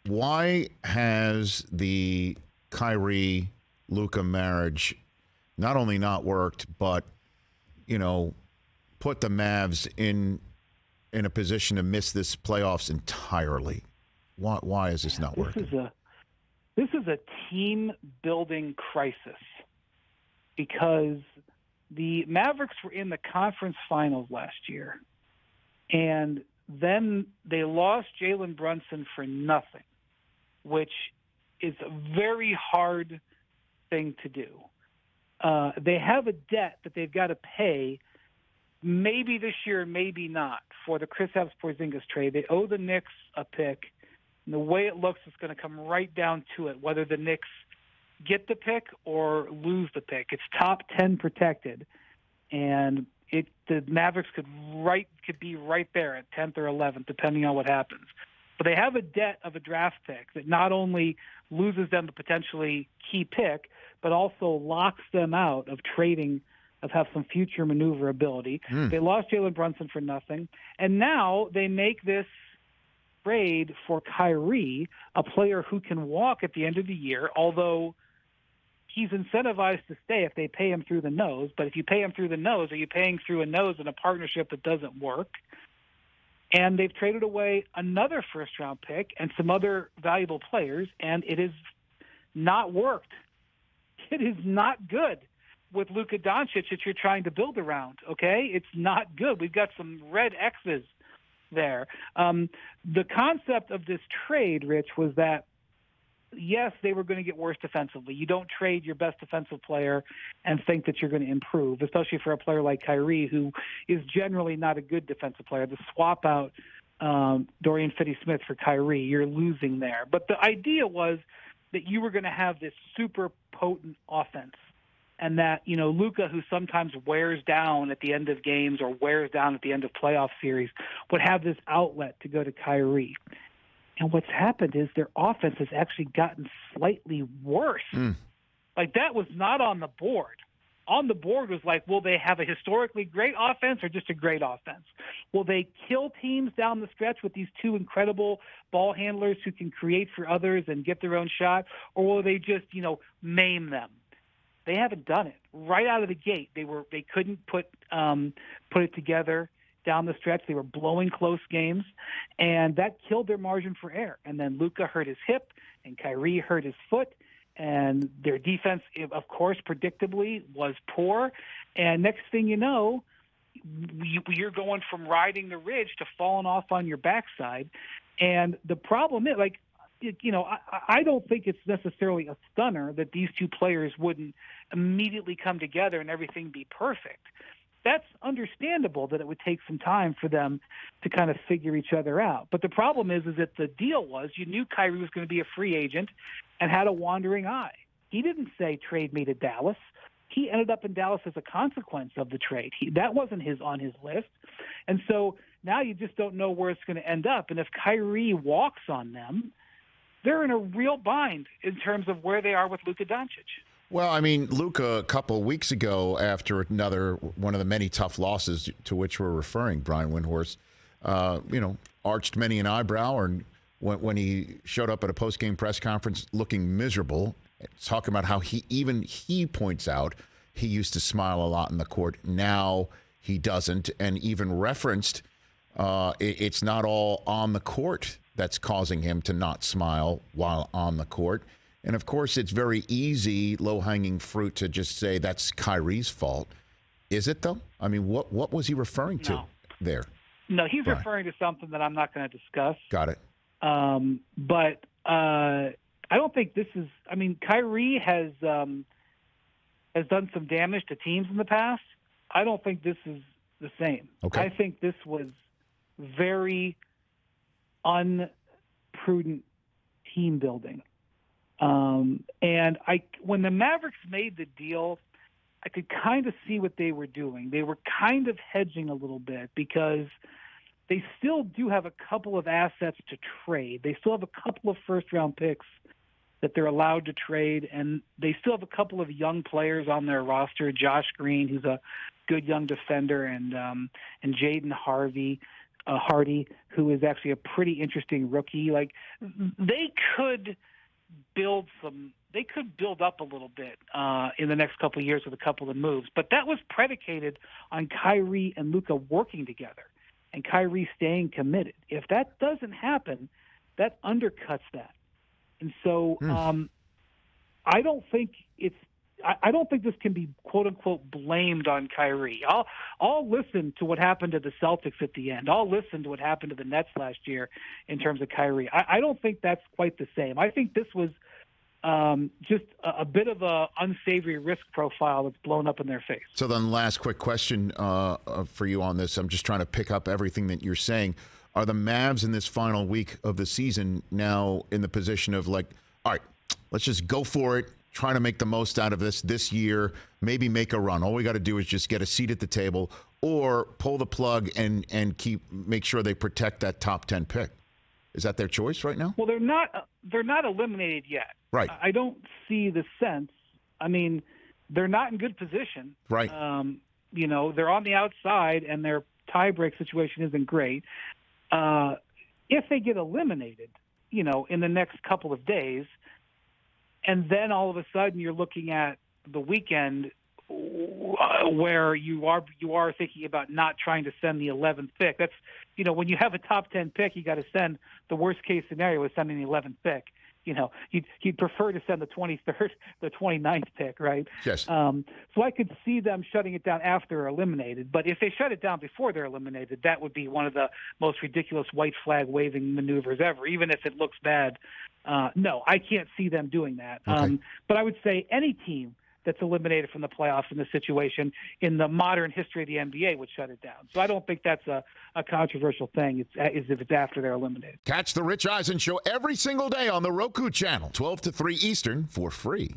why has the Kyrie Luka marriage not only not worked, but put the Mavs in a position to miss this playoffs entirely? Why is this not working? This is a team building crisis because the Mavericks were in the conference finals last year, and then they lost Jalen Brunson for nothing, which is a very hard thing to do. They have a debt that they've got to pay, maybe this year, maybe not, for the Kristaps Porzingis trade. They owe the Knicks a pick. And the way it looks, it's going to come right down to it, whether the Knicks get the pick or lose the pick. It's top 10 protected, and the Mavericks could be right there at 10th or 11th, depending on what happens. But they have a debt of a draft pick that not only loses them a potentially key pick, but also locks them out of trading, of have some future maneuverability. They lost Jalen Brunson for nothing, and now they make this trade for Kyrie, a player who can walk at the end of the year, although he's incentivized to stay if they pay him through the nose. But if you pay him through the nose, are you paying through a nose in a partnership that doesn't work? And they've traded away another first-round pick and some other valuable players, and it has not worked. It is not good with Luka Doncic that you're trying to build around, okay? It's not good. We've got some red X's there. The concept of this trade, Rich, was that, yes, they were going to get worse defensively. You don't trade your best defensive player and think that you're going to improve, especially for a player like Kyrie, who is generally not a good defensive player. The swap out Dorian Finney-Smith for Kyrie, you're losing there. But the idea was that you were going to have this super potent offense, and that, Luka, who sometimes wears down at the end of games or wears down at the end of playoff series, would have this outlet to go to Kyrie. And what's happened is their offense has actually gotten slightly worse. Like, that was not on the board. On the board was like, will they have a historically great offense or just a great offense? Will they kill teams down the stretch with these two incredible ball handlers who can create for others and get their own shot? Or will they just, maim them? They haven't done it. Right out of the gate, they couldn't put it together down the stretch. They were blowing close games, and that killed their margin for error. And then Luka hurt his hip, and Kyrie hurt his foot, and their defense, of course, predictably, was poor. And next thing you know, you're going from riding the ridge to falling off on your backside. And the problem is, I don't think it's necessarily a stunner that these two players wouldn't immediately come together and everything be perfect. That's understandable that it would take some time for them to kind of figure each other out. But the problem is that the deal was you knew Kyrie was going to be a free agent and had a wandering eye. He didn't say, trade me to Dallas. He ended up in Dallas as a consequence of the trade. That wasn't on his list. And so now you just don't know where it's going to end up. And if Kyrie walks on them, they're in a real bind in terms of where they are with Luka Doncic. Well, I mean, Luka, a couple of weeks ago, after another one of the many tough losses to which we're referring, Brian Windhorst, arched many an eyebrow, and when he showed up at a post-game press conference looking miserable, talking about how he points out he used to smile a lot in the court. Now he doesn't, and even referenced it's not all on the court that's causing him to not smile while on the court. And, of course, it's very easy, low-hanging fruit to just say that's Kyrie's fault. Is it, though? I mean, what was he referring to there? No, he's referring to something that I'm not going to discuss. Got it. But I don't think this is – I mean, Kyrie has done some damage to teams in the past. I don't think this is the same. Okay. I think this was very unprudent team building. And when the Mavericks made the deal, I could kind of see what they were doing. They were kind of hedging a little bit because they still do have a couple of assets to trade. They still have a couple of first-round picks that they're allowed to trade, and they still have a couple of young players on their roster. Josh Green, who's a good young defender, and Jaden Harvey. Hardy, who is actually a pretty interesting rookie. Like, they could build up a little bit in the next couple of years with a couple of moves. But that was predicated on Kyrie and Luka working together and Kyrie staying committed. If that doesn't happen, that undercuts that. And so I don't think this can be quote unquote blamed on Kyrie. I'll listen to what happened to the Celtics at the end. I'll listen to what happened to the Nets last year in terms of Kyrie. I don't think that's quite the same. I think this was just a bit of a unsavory risk profile that's blown up in their face. So then last quick question for you on this. I'm just trying to pick up everything that you're saying. Are the Mavs in this final week of the season now in the position of like, all right, let's just go for it, trying to make the most out of this year, maybe make a run. All we got to do is just get a seat at the table or pull the plug and make sure they protect that top 10 pick. Is that their choice right now? Well, they're not eliminated yet. Right. I don't see the sense. I mean, they're not in good position. Right. They're on the outside and their tie-break situation isn't great. If they get eliminated, in the next couple of days, and then all of a sudden you're looking at the weekend where you are thinking about not trying to send the 11th pick. That's, when you have a top 10 pick, you got to send the worst case scenario is sending the 11th pick. You'd prefer to send the 23rd, the 29th pick, right? Yes. So I could see them shutting it down after they're eliminated. But if they shut it down before they're eliminated, that would be one of the most ridiculous white flag waving maneuvers ever, even if it looks bad. No, I can't see them doing that. Okay. But I would say any team that's eliminated from the playoffs in this situation in the modern history of the NBA would shut it down. So I don't think that's a controversial thing. It's if it's after they're eliminated. Catch the Rich Eisen Show every single day on the Roku channel, 12 to 3 Eastern, for free.